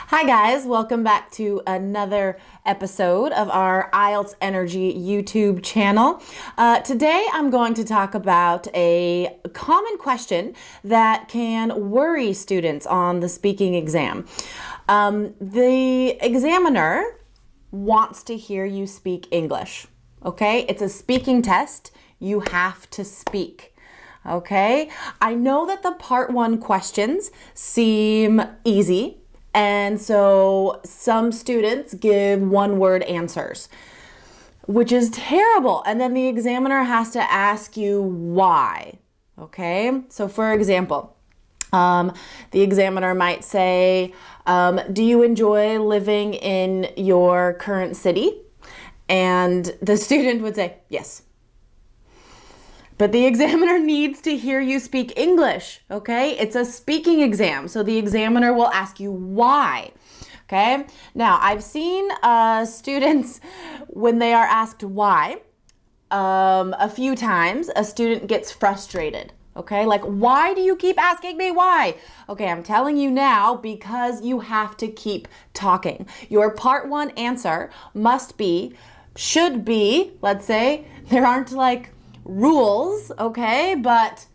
Hi guys, welcome back to another episode of our IELTS Energy YouTube channel. Today I'm going to talk about a common question that can worry students on the speaking exam. The examiner wants to hear you speak English, okay? It's a speaking test. You have to speak. Okay, I know that the part 1 questions seem easy, and so some students give one-word answers, which is terrible. And then the examiner has to ask you why. Okay, so for example, the examiner might say, do you enjoy living in your current city? And the student would say, yes. But the examiner needs to hear you speak English, okay? It's a speaking exam, so the examiner will ask you why, okay? Now, I've seen students, when they are asked why, a few times, a student gets frustrated, okay? Like, why do you keep asking me why? Okay, I'm telling you now because you have to keep talking. Your part 1 answer must be, should be, let's say, there aren't like rules, okay, but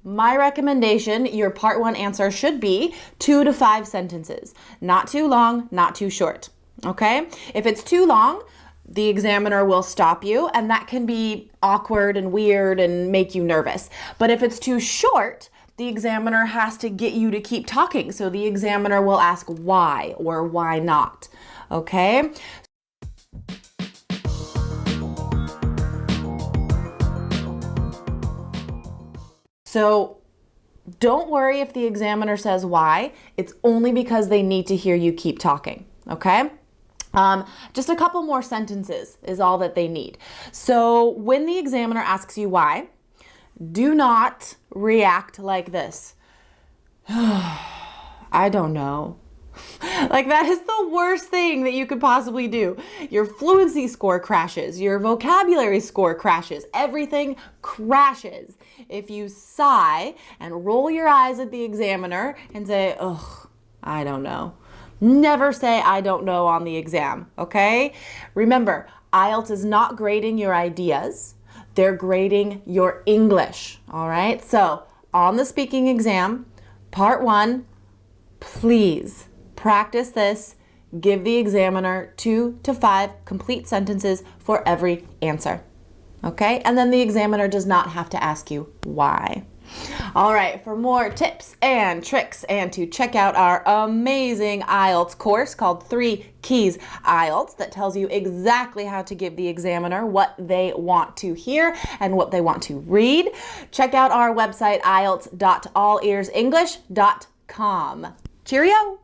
my recommendation, your part 1 answer should be 2 to 5 sentences. Not too long, not too short, okay? If it's too long, the examiner will stop you, and that can be awkward and weird and make you nervous. But if it's too short, the examiner has to get you to keep talking, so the examiner will ask why or why not, okay? So don't worry if the examiner says why. It's only because they need to hear you keep talking, okay? Just a couple more sentences is all that they need. So when the examiner asks you why, do not react like this. I don't know. Like, that is the worst thing that you could possibly do. Your fluency score crashes. Your vocabulary score crashes. Everything crashes if you sigh and roll your eyes at the examiner and say, ugh, I don't know. Never say I don't know on the exam, okay? Remember, IELTS is not grading your ideas. They're grading your English, all right? So on the speaking exam, part 1, please practice this. Give the examiner 2 to 5 complete sentences for every answer. Okay? And then the examiner does not have to ask you why. All right, for more tips and tricks and to check out our amazing IELTS course called 3 Keys IELTS that tells you exactly how to give the examiner what they want to hear and what they want to read, check out our website, IELTS.allearsenglish.com. Cheerio!